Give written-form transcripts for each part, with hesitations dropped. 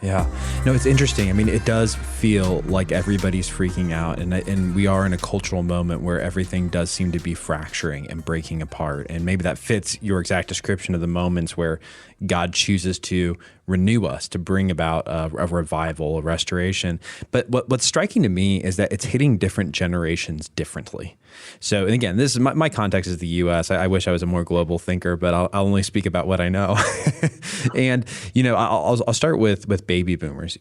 Yeah. No, it's interesting. I mean, it does feel like everybody's freaking out, and we are in a cultural moment where everything does seem to be fracturing and breaking apart. And maybe that fits your exact description of the moments where God chooses to renew us, to bring about a revival, a restoration. But what's striking to me is that it's hitting different generations differently. So, and again, this is my context is the U.S. I wish I was a more global thinker, but I'll only speak about what I know. And I'll start with baby boomers.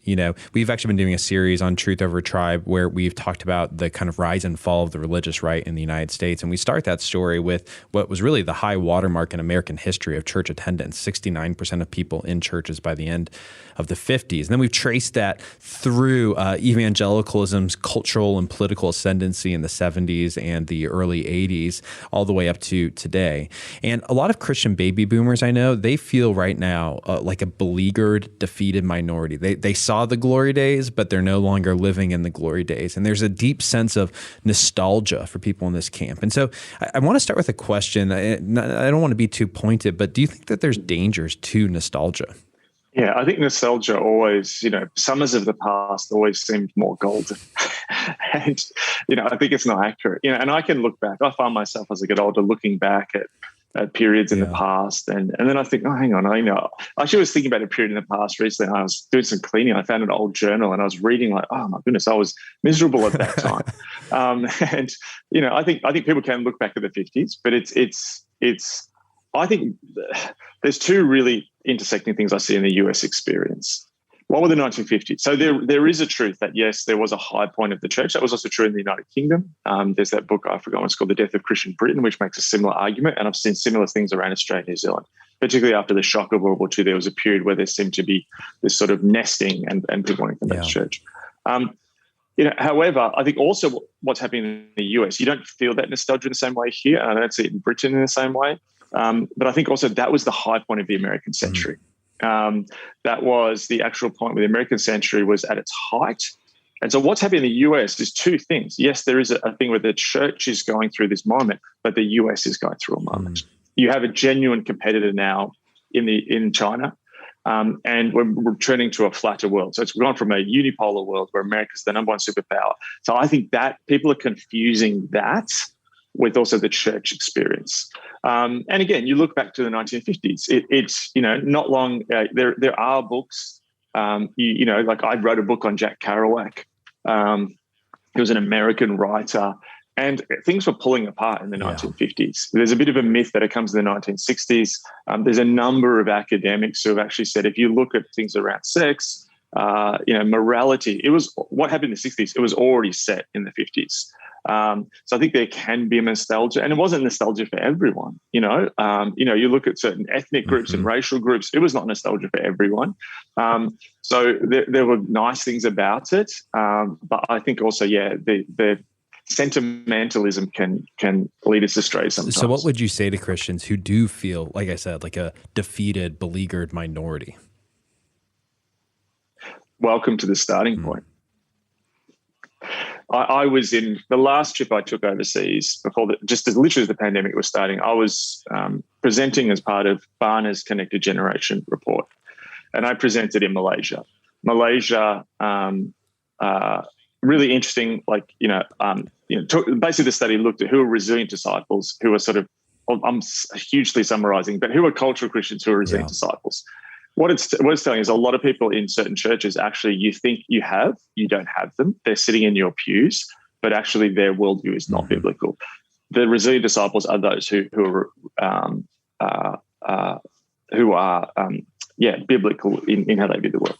We've actually been doing a series on Truth Over Tribe where we've talked about the kind of rise and fall of the religious right in the United States, and we start that story with what was really the high watermark in American history of church attendance: 69% of people in churches by the end of the 50s. And then we've traced that through evangelicalism's cultural and political ascendancy in the 70s and the early 80s, all the way up to today. And a lot of Christian baby boomers I know, they feel right now like a beleaguered, defeated minority. They saw the glory days, but they're no longer living in the glory days. And there's a deep sense of nostalgia for people in this camp. And so I want to start with a question. I don't want to be too pointed, but do you think that there's dangers to nostalgia? Yeah, I think nostalgia always, summers of the past always seemed more golden. And, I think it's not accurate. And I can look back. I find myself as I get older looking back at periods in the past. And then I think, oh, hang on. Actually, I was thinking about a period in the past recently. I was doing some cleaning. I found an old journal and I was reading like, oh, my goodness, I was miserable at that time. And, I think people can look back at the 50s, but I think there's two really intersecting things I see in the US experience. What were the 1950s? So there is a truth that, yes, there was a high point of the church. That was also true in the United Kingdom. There's that book, I forgot what it's called, The Death of Christian Britain, which makes a similar argument. And I've seen similar things around Australia and New Zealand. Particularly after the shock of World War II, there was a period where there seemed to be this sort of nesting and people wanting to come back to church. However, I think also what's happening in the US, you don't feel that nostalgia in the same way here. And I don't see it in Britain in the same way. But I think also that was the high point of the American century. That was the actual point where the American century was at its height. And so what's happening in the US is two things. Yes, there is a thing where the church is going through this moment, but the US is going through a moment. You have a genuine competitor now in China, and we're returning to a flatter world. So it's gone from a unipolar world where America's the number one superpower. So I think that people are confusing that with also the church experience. And again, you look back to the 1950s, it's, not long, there are books, like I wrote a book on Jack Kerouac. He was an American writer, and things were pulling apart in the 1950s. There's a bit of a myth that it comes in the 1960s. There's a number of academics who have actually said, if you look at things around sex, morality, it was what happened in the 60s. It was already set in the 50s. So I think there can be a nostalgia, and it wasn't nostalgia for everyone. You look at certain ethnic groups and racial groups. It was not nostalgia for everyone. So there were nice things about it, but I think also, the sentimentalism can lead us astray sometimes. So what would you say to Christians who do feel, like I said, like a defeated, beleaguered minority? Welcome to the starting point. I was in the last trip I took overseas just as literally as the pandemic was starting. I was presenting as part of Barna's Connected Generation report, and I presented in Malaysia. Really interesting. Basically the study looked at who are resilient disciples, who are sort of, I'm hugely summarizing, but who are cultural Christians who are resilient disciples. What it's telling is a lot of people in certain churches, actually, you think you don't have them. They're sitting in your pews, but actually their worldview is not biblical. The resilient disciples are those who are biblical in how they view the world.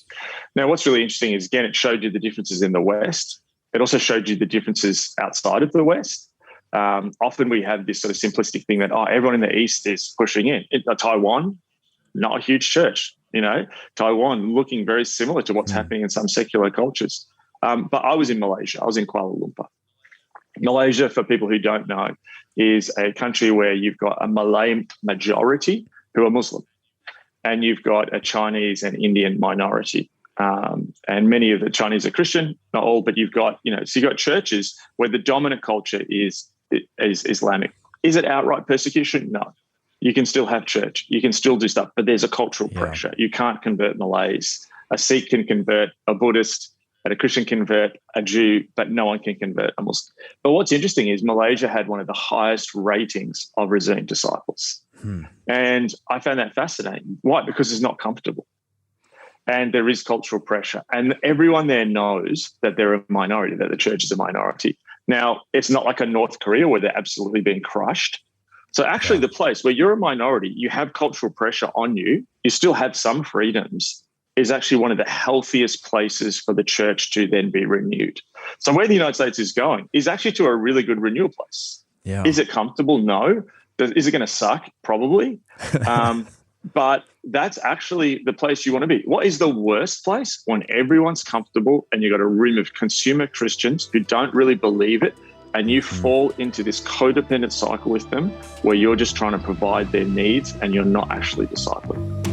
Now, what's really interesting is, again, it showed you the differences in the West. It also showed you the differences outside of the West. Often we have this sort of simplistic thing that, everyone in the East is pushing in. Taiwan, not a huge church. Taiwan looking very similar to what's happening in some secular cultures. But I was in Malaysia. I was in Kuala Lumpur. Malaysia, for people who don't know, is a country where you've got a Malay majority who are Muslim, and you've got a Chinese and Indian minority. And many of the Chinese are Christian, not all, but you've got, so you've got churches where the dominant culture is Islamic. Is it outright persecution? No. You can still have church. You can still do stuff, but there's a cultural pressure. You can't convert Malays A Sikh can convert, a Buddhist and a Christian convert, a Jew, but no one can convert a Muslim. But what's interesting is Malaysia had one of the highest ratings of resumed disciples. And I found that fascinating. Why? Because it's not comfortable. And there is cultural pressure. And everyone there knows that they're a minority, that the church is a minority. Now, it's not like a North Korea where they're absolutely being crushed. So actually the place where you're a minority, you have cultural pressure on you, you still have some freedoms, is actually one of the healthiest places for the church to then be renewed. So where the United States is going is actually to a really good renewal place. Yeah. Is it comfortable? No. Is it going to suck? Probably. But that's actually the place you want to be. What is the worst place? When everyone's comfortable and you've got a room of consumer Christians who don't really believe it, and you fall into this codependent cycle with them where you're just trying to provide their needs and you're not actually discipling.